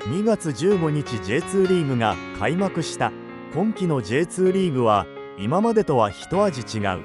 2月15日 J2 リーグが開幕した。今季の J2 リーグは今までとは一味違う。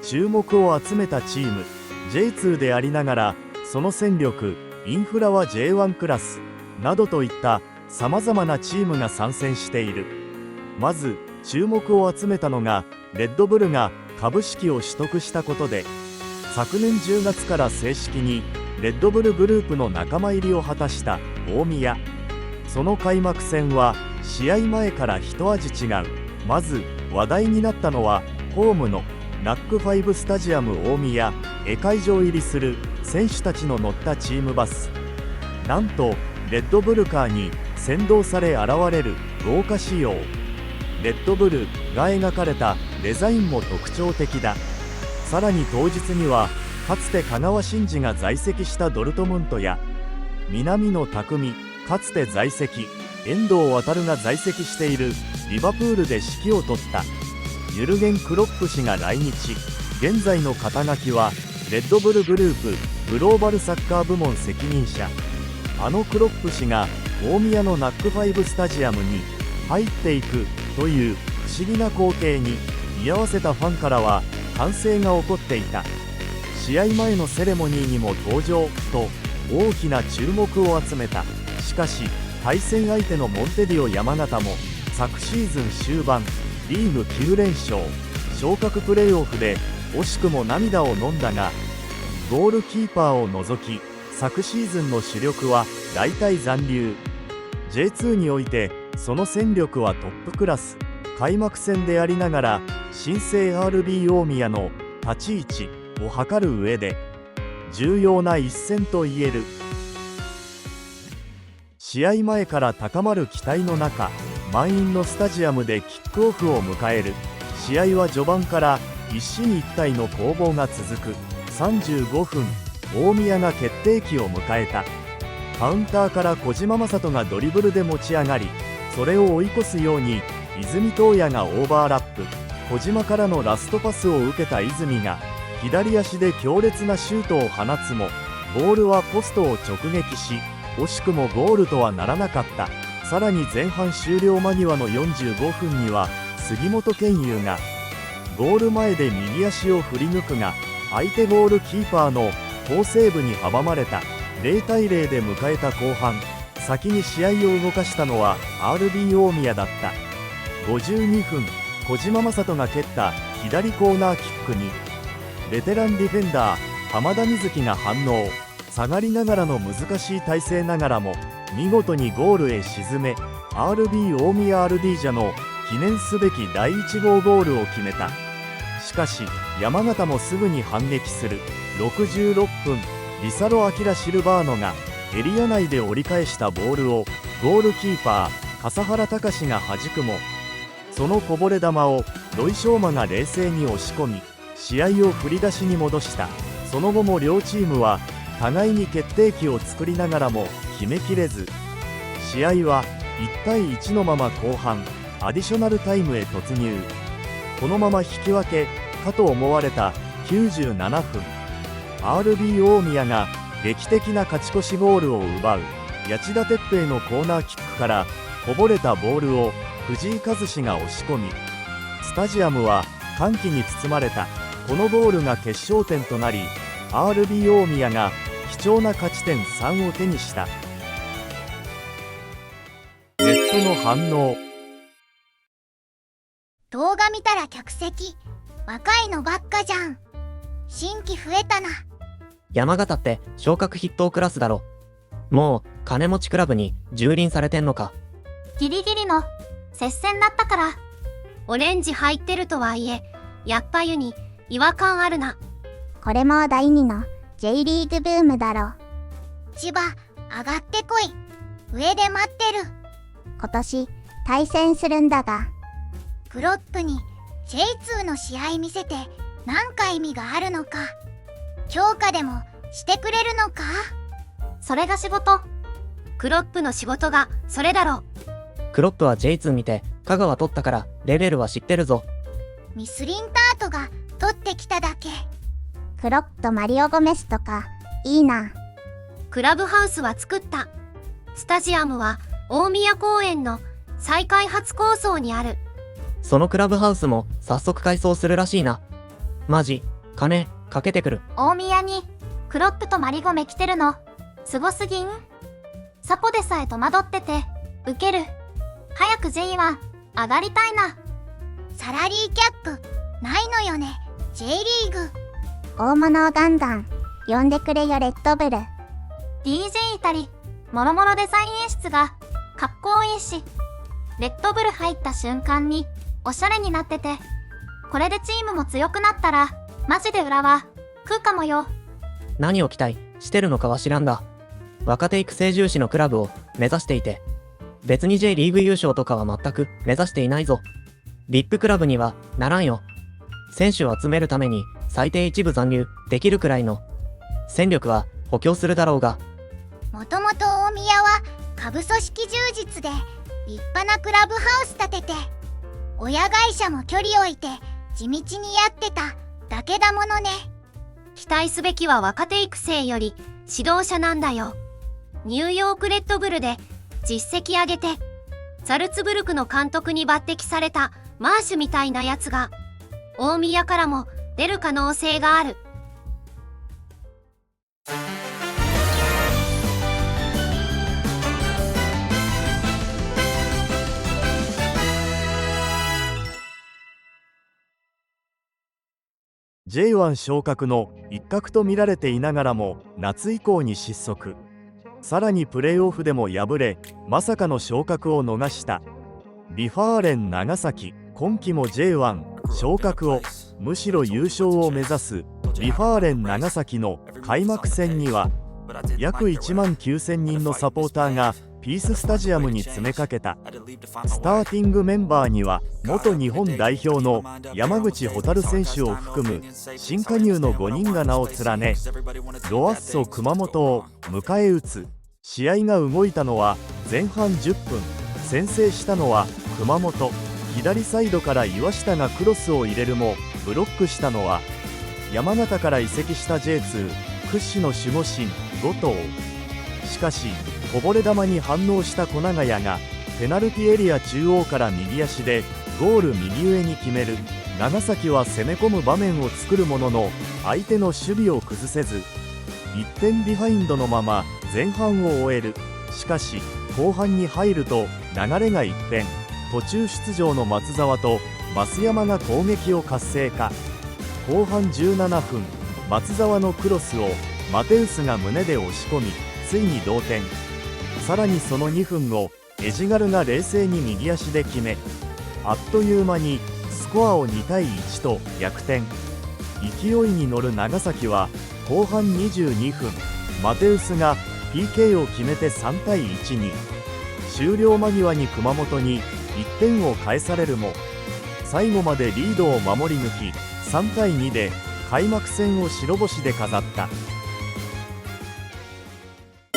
注目を集めたチーム J2 でありながら、その戦力インフラは J1 クラスなどといったさまざまなチームが参戦している。まず注目を集めたのがレッドブルが株式を取得したことで、昨年10月から正式にレッドブルグループの仲間入りを果たした大宮。その開幕戦は試合前から一味違う。まず話題になったのはホームのナックファイブスタジアム大宮へ会場入りする選手たちの乗ったチームバス。なんとレッドブルカーに先導され現れる豪華仕様。レッドブルが描かれたデザインも特徴的だ。さらに当日にはかつて香川真司が在籍したドルトムントや南野拓実、かつて在籍遠藤航が在籍しているリバプールで指揮を執ったユルゲン・クロップ氏が来日。現在の肩書きはレッドブルグループグローバルサッカー部門責任者。あのクロップ氏が大宮のナックファイブスタジアムに入っていくという不思議な光景に居合わせたファンからは歓声が起こっていた。試合前のセレモニーにも登場と大きな注目を集めた。しかし対戦相手のモンテディオ山形も昨シーズン終盤リーグ9連勝、昇格プレーオフで惜しくも涙を飲んだが、ゴールキーパーを除き昨シーズンの主力は大体残留。 J2 においてその戦力はトップクラス。開幕戦でありながら新生 RB 大宮の立ち位置を測る上で重要な一戦と言える。試合前から高まる期待の中、満員のスタジアムでキックオフを迎える。試合は序盤から一進一退の攻防が続く。35分、大宮が決定機を迎えた。カウンターから小島正人がドリブルで持ち上がり、それを追い越すように泉東也がオーバーラップ。小島からのラストパスを受けた泉が左足で強烈なシュートを放つも、ボールはポストを直撃し惜しくもゴールとはならなかった。さらに前半終了間際の45分には杉本健佑がゴール前で右足を振り抜くが、相手ゴールキーパーの好セーブに阻まれた。0対0で迎えた後半、先に試合を動かしたのは RB 大宮だった。52分、小島正人が蹴った左コーナーキックにベテランディフェンダー浜田瑞希が反応。下がりながらの難しい体勢ながらも見事にゴールへ沈め、 RB 大宮アルディージャの記念すべき第1号ゴールを決めた。しかし山形もすぐに反撃する。66分、リサロ・アキラ・シルバーノがエリア内で折り返したボールをゴールキーパー笠原隆が弾くも、そのこぼれ球を土井翔馬が冷静に押し込み試合を振り出しに戻した。その後も両チームは互いに決定機を作りながらも決めきれず、試合は1対1のまま後半アディショナルタイムへ突入。このまま引き分けかと思われた97分、 RB 大宮が劇的な勝ち越しゴールを奪う。谷田哲平のコーナーキックからこぼれたボールを藤井一志が押し込み、スタジアムは歓喜に包まれた。このゴールが決勝点となり RB 大宮が貴重な勝ち点3を手にした。ネットの反応。動画見たら客席若いのばっかじゃん。新規増えたな。山形って昇格筆頭クラスだろ。もう金持ちクラブに蹂躙されてんのか。ギリギリの接戦だったから。オレンジ入ってるとはいえやっぱ湯に違和感あるな。これも第2の J リーグブームだろ。千葉上がってこい。上で待ってる。今年対戦するんだが、クロップに J2 の試合見せて何か意味があるのか。強化でもしてくれるのか。それが仕事。クロップの仕事がそれだろ。クロップは J2 見て香川取ったからレベルは知ってるぞ。ミスリンタートが取ってきただけ。クロップとマリオ・ゴメスとかいいな。クラブハウスは作った。スタジアムは大宮公園の再開発構想にある。そのクラブハウスも早速改装するらしいな。マジ、金、かけてくる。大宮にクロップとマリゴメ来てるの。すごすぎん？サポでさえ戸惑ってて、ウケる。早く J1 上がりたいな。サラリーキャップないのよね J リーグ。大物をガンガン呼んでくれよレッドブル。 DJ いたりもろもろデザイン演出がかっこいいし、レッドブル入った瞬間におしゃれになってて、これでチームも強くなったらマジで浦和食うかもよ。何を期待してるのかは知らんだ。若手育成重視のクラブを目指していて、別に J リーグ優勝とかは全く目指していないぞ。ビッグクラブにはならんよ。選手を集めるために最低一部残留できるくらいの戦力は補強するだろうが。もともと大宮は下部組織充実で立派なクラブハウス建てて、親会社も距離置いて地道にやってただけだものね。期待すべきは若手育成より指導者なんだよ。ニューヨークレッドブルで実績上げて、ザルツブルクの監督に抜擢されたマーシュみたいなやつが大宮からも出る可能性がある。J1 昇格の一角と見られていながらも夏以降に失速。さらにプレーオフでも敗れ、まさかの昇格を逃したビファーレン長崎。今季も J1 昇格を、むしろ優勝を目指すビファーレン長崎の開幕戦には約1万9000人のサポーターがピーススタジアムに詰めかけた。スターティングメンバーには元日本代表の山口蛍選手を含む新加入の5人が名を連ね、ロアッソ熊本を迎え撃つ。試合が動いたのは前半10分。先制したのは熊本。左サイドから岩下がクロスを入れるもブロックしたのは山形から移籍した J2 屈指の守護神後藤。しかしこぼれ球に反応した小長谷がペナルティエリア中央から右足でゴール右上に決める。長崎は攻め込む場面を作るものの相手の守備を崩せず1点ビハインドのまま前半を終える。しかし後半に入ると流れが一変。途中出場の松沢と増山が攻撃を活性化。後半17分、松沢のクロスをマテウスが胸で押し込み、ついに同点。さらにその2分後、エジガルが冷静に右足で決め、あっという間にスコアを2対1と逆転。勢いに乗る長崎は後半22分、マテウスが PK を決めて3対1に。終了間際に熊本に1点を返されるも最後までリードを守り抜き3対2で開幕戦を白星で飾った。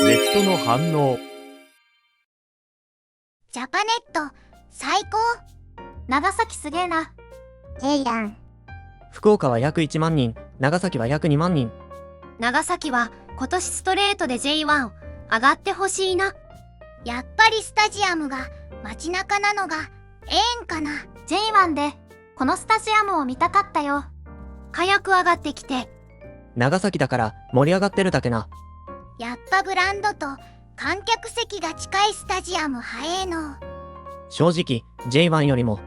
ネットの反応。ジャパネット最高。長崎すげえな。J やん。福岡は約1万人、長崎は約2万人。長崎は今年ストレートで J1 上がってほしいな。やっぱりスタジアムが街中なのがええんかな。 J1 でこのスタジアムを見たかったよ。早く上がってきて。長崎だから盛り上がってるだけな。やっぱグラウンドと観客席が近いスタジアム早えの。正直 J1 よりも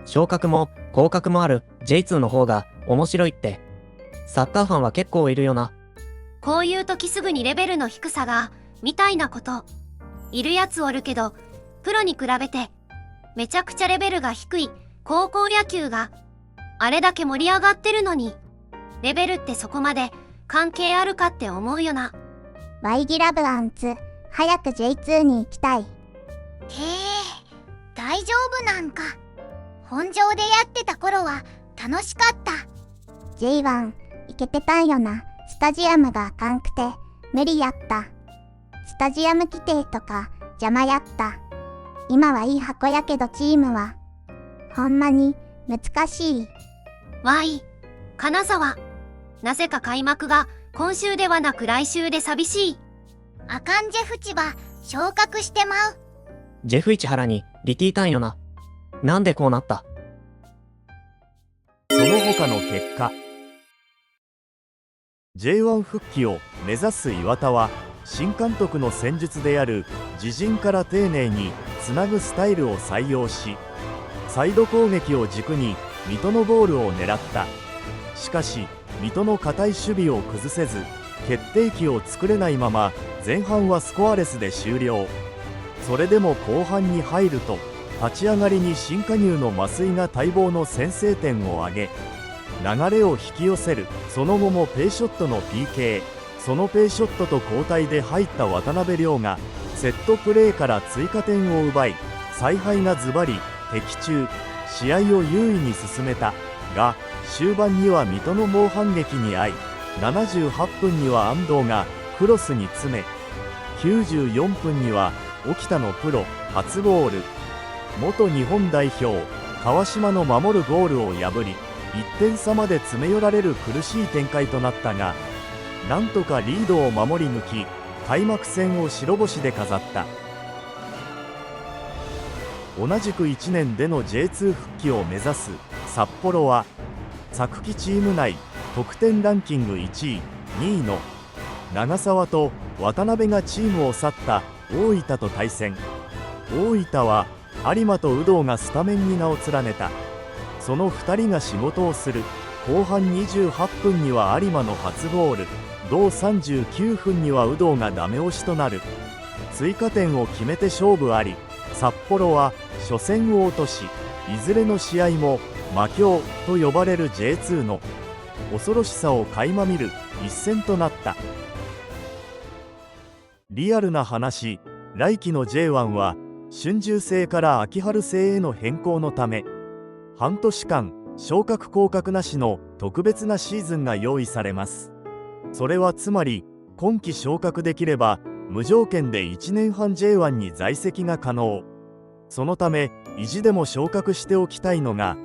昇格も降格もある J2 の方が面白いってサッカーファンは結構いるよな。こういう時すぐにレベルの低さがみたいなこと。いるやつおるけど、プロに比べてめちゃくちゃレベルが低い高校野球があれだけ盛り上がってるのに、レベルってそこまで関係あるかって思うよな。ワイギラブアンツ、早く J2 に行きたい。へえ、大丈夫なんか。本場でやってた頃は楽しかった。 J1 行けてたんよな。スタジアムがあかんくて無理やった。スタジアム規定とか邪魔やった。今はいい箱やけどチームはほんまに難しい。金沢。なぜか開幕が今週ではなく来週で寂しい。アカンジェフチバ昇格してまう。ジェフ市原にリティたんよな。なんでこうなった？その他の結果、 J1 復帰を目指す岩田は新監督の戦術である自陣から丁寧につなぐスタイルを採用し、サイド攻撃を軸に水戸のゴールを狙った。しかし水戸の堅い守備を崩せず、決定機を作れないまま前半はスコアレスで終了。それでも後半に入ると、立ち上がりに新加入の増井が待望の先制点を挙げ、流れを引き寄せる。その後もペイショットの PK、 そのペイショットと交代で入った渡辺亮がセットプレーから追加点を奪い、采配がズバリ的中、試合を優位に進めたが、終盤には水戸の猛反撃に遭い、78分には安藤がクロスに詰め、94分には沖田のプロ初ゴール、元日本代表川島の守るゴールを破り、1点差まで詰め寄られる苦しい展開となったが、なんとかリードを守り抜き、開幕戦を白星で飾った。同じく1年での J2 復帰を目指す札幌は、昨季チーム内得点ランキング1位、2位の長沢と渡辺がチームを去った大分と対戦。大分は有馬と有働がスタメンに名を連ねた。その2人が仕事をする。後半28分には有馬の初ゴール、同39分には有働がダメ押しとなる。追加点を決めて勝負あり、札幌は初戦を落とし、いずれの試合も魔境と呼ばれる J2 の恐ろしさを垣間見る一戦となった。リアルな話、来季の J1 は春秋制から秋春制への変更のため、半年間昇格降格なしの特別なシーズンが用意されます。それはつまり、今季昇格できれば無条件で1年半 J1 に在籍が可能。そのため意地でも昇格しておきたいのが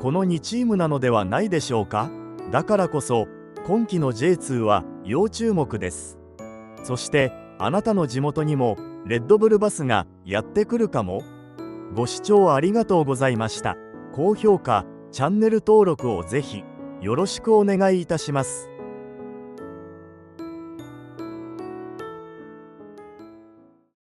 この2チームなのではないでしょうか。だからこそ今季の J2 は要注目です。そしてあなたの地元にもレッドブルバスがやってくるかも。ご視聴ありがとうございました。高評価、チャンネル登録をぜひよろしくお願いいたします。